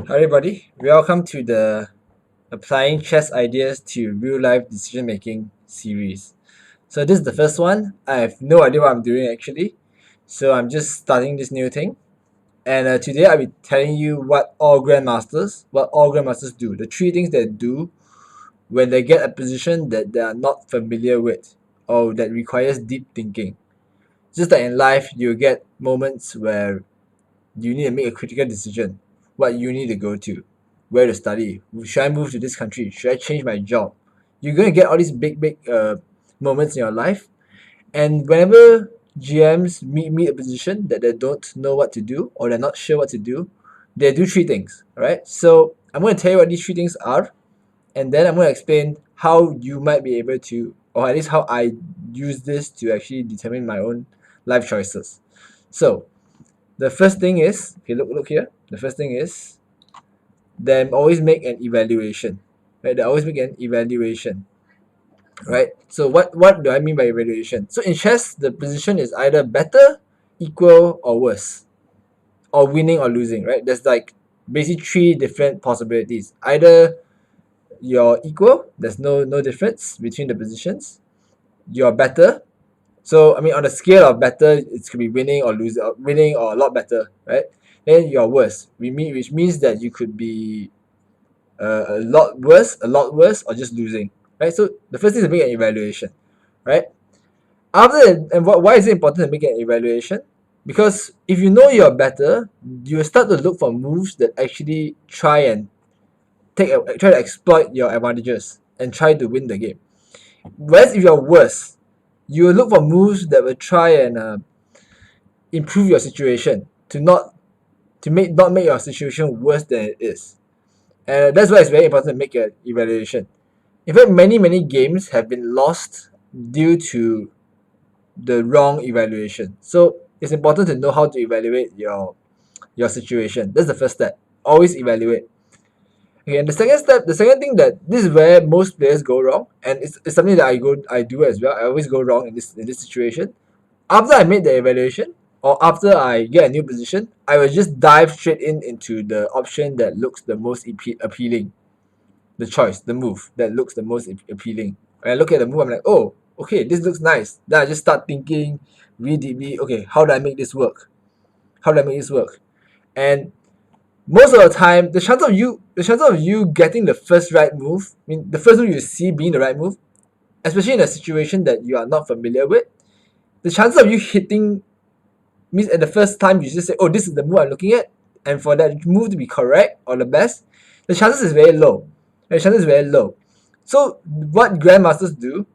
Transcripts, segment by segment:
Hi everybody, welcome to the Applying Chess Ideas to Real Life Decision Making series. So this is the first one. I have no idea what I'm doing actually. So I'm just starting this new thing. And today I'll be telling you what all grandmasters do. The three things they do when they get a position that they are not familiar with or that requires deep thinking. Just like in life, you get moments where you need to make a critical decision. What uni to go to, where to study, should I move to this country, should I change my job? You're going to get all these big moments in your life, and whenever GMs meet a position that they don't know what to do or they're not sure what to do, they do three things. All right, so I'm going to tell you what these three things are, and then I'm going to explain how you might be able to, or at least how I use this to actually determine my own life choices. So the first thing is, okay, look here. The first thing is they always make an evaluation, right? They always make an evaluation, right? So what do I mean by evaluation? So in chess, the position is either better, equal, or worse, or winning or losing, right? There's like basically three different possibilities. Either you're equal, there's no difference between the positions. You're better. So I mean, on the scale of better, it could be winning or losing, or winning or a lot better, right? Then you're worse. Which means that you could be a lot worse, or just losing, right? So the first thing is to make an evaluation, right? Why is it important to make an evaluation? Because if you know you're better, you start to look for moves that actually try to exploit your advantages and try to win the game. Whereas if you're worse, you will look for moves that will try and improve your situation to not make your situation worse than it is. And that's why it's very important to make an evaluation. In fact, many games have been lost due to the wrong evaluation. So it's important to know how to evaluate your situation. That's the first step. Always evaluate. Okay, and the second thing, that this is where most players go wrong, and it's something that I do as well. I always go wrong in this situation. After I made the evaluation, or after I get a new position, I will just dive straight into the option that looks the most appealing, the choice, the move that looks the most appealing. When I look at the move, I'm like, oh, okay, this looks nice. Then I just start thinking really deeply, okay, how do I make this work? How do I make this work? And most of the time, the chance of you getting the first right move, I mean, the first move you see being the right move, especially in a situation that you are not familiar with, the chances of you hitting means at the first time you just say, oh, this is the move I'm looking at, and for that move to be correct or the best, the chances is very low. The chances is very low. So what grandmasters do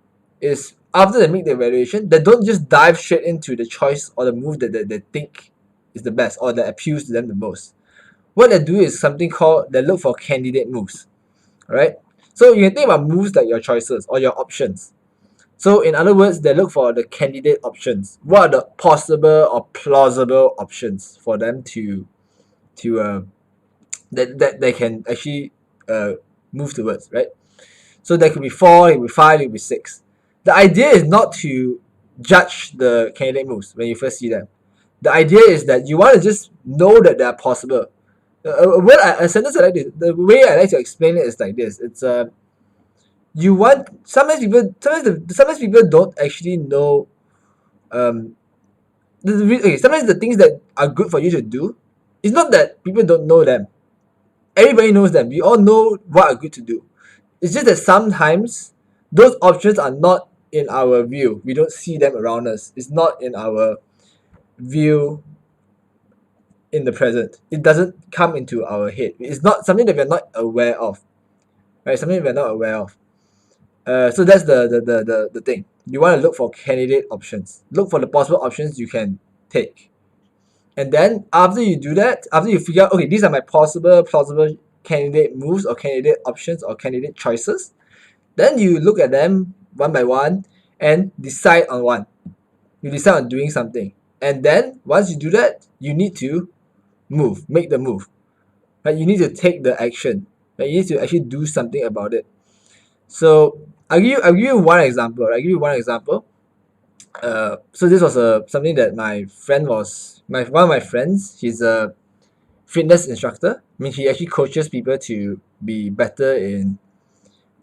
is, after they make the evaluation, they don't just dive straight into the choice or the move that they think is the best or that appeals to them the most. What they do is something called, they look for candidate moves. Alright? So you can think about moves like your choices or your options. So in other words, they look for the candidate options. What are the possible or plausible options for them to that they can actually move towards, right? So there could be 4, it could be 5, it could be 6. The idea is not to judge the candidate moves when you first see them. The idea is that you want to just know that they are possible. A sentence I like to, the way I like to explain it is like this. It's you want sometimes people don't actually know um okay, sometimes the things that are good for you to do, it's not that people don't know them. Everybody knows them. We all know what are good to do. It's just that sometimes those options are not in our view. We don't see them around us. It's not in our view in the present. It doesn't come into our head. It's not something that we're not aware of. Right? Something we're not aware of. So that's the thing. You want to look for candidate options. Look for the possible options you can take. And then after you do that, after you figure out, okay, these are my plausible candidate moves or candidate options or candidate choices, then you look at them one by one and decide on one. You decide on doing something. And then once you do that, you need to make the move. Right? You need to take the action. Right? You need to actually do something about it. So I'll give you one example. I'll give you one example. So this was something that my friend was one of my friends. He's a fitness instructor. I mean, he actually coaches people to be better in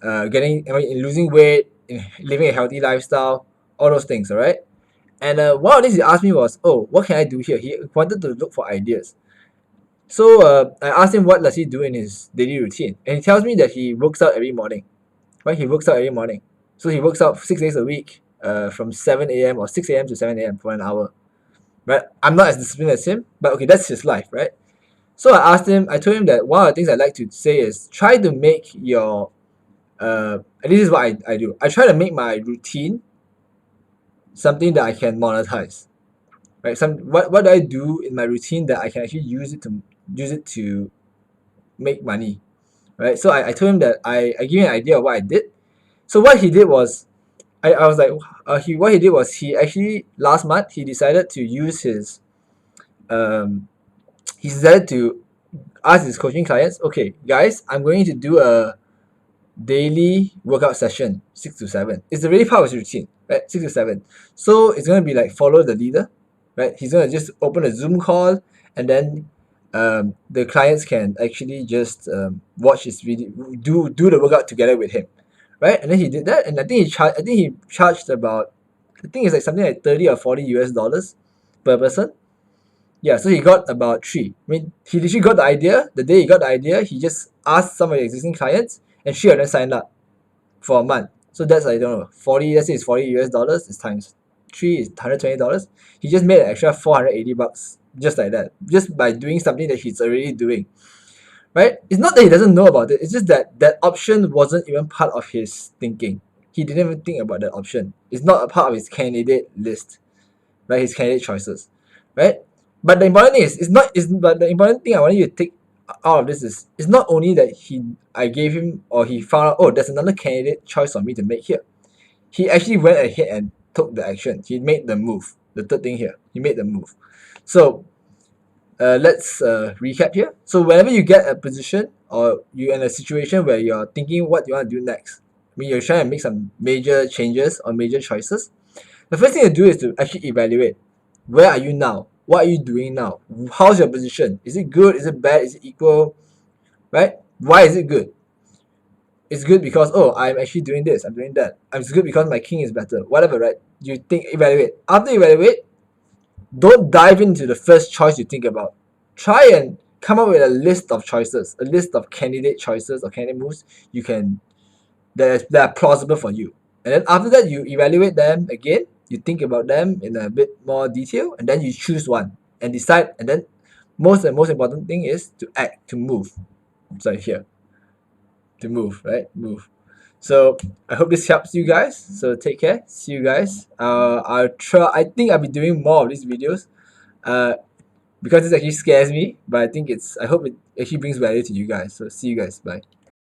in losing weight, in living a healthy lifestyle, all those things. All right. And one of the things he asked me was, "Oh, what can I do here?" He wanted to look for ideas. So I asked him what does he do in his daily routine, and he tells me that he works out every morning. Right, he works out every morning. So he works out 6 days a week, from 7 a.m. or 6 a.m. to 7 a.m. for an hour. Right, I'm not as disciplined as him, but okay, that's his life, right? So I told him that one of the things I like to say is try to make your, and this is what I do. I try to make my routine something that I can monetize. Right? What do I do in my routine that I can actually use it to make money. Right? So I told him that I gave him an idea of what I did. So what he did was I was like what he did was he actually last month he decided to use his um he decided to ask his coaching clients, okay guys, I'm going to do a daily workout session 6 to 7. It's already part of his routine, right? 6 to 7. So it's gonna be like follow the leader, right? He's gonna just open a Zoom call, and then the clients can actually just watch his video, do the workout together with him, right? And then he did that, and I think he charged about, I think it's like something like 30 or 40 US dollars per person. Yeah, so he got about three. I mean, he literally got the idea. The day he got the idea, he just asked some of the existing clients, and three of them signed up for a month. So that's, I don't know, 40, let's say it's 40 US dollars, it's times 3 is $120. He just made an extra 480 bucks just like that, just by doing something that he's already doing. Right? It's not that he doesn't know about it, it's just that that option wasn't even part of his thinking. He didn't even think about that option. It's not a part of his candidate list, right? His candidate choices, right? But the important thing but the important thing I want you to take out of this is, it's not only that I gave him, or he found out, oh, there's another candidate choice for me to make here. He actually went ahead and took the action. He made the move. The third thing here, he made the move. So let's recap here. So whenever you get a position, or you're in a situation where you're thinking what you want to do next, I mean, you're trying to make some major changes or major choices, the first thing to do is to actually evaluate, where are you now? What are you doing now? How's your position? Is it good? Is it bad? Is it equal? Right? Why is it good? It's good because, oh, I'm actually doing this, I'm doing that. It's good because my king is better. Whatever, right? You think, evaluate. After you evaluate, don't dive into the first choice you think about. Try and come up with a list of choices, a list of candidate choices or candidate moves you can that are plausible for you. And then after that, you evaluate them again, you think about them in a bit more detail, and then you choose one and decide. And then most important thing is to act, to move. So here, to move, right? Move. So I hope this helps you guys. So take care. See you guys. I'll try. I think I'll be doing more of these videos. Uh, because this actually scares me, but I think I hope it actually brings value to you guys. So see you guys. Bye.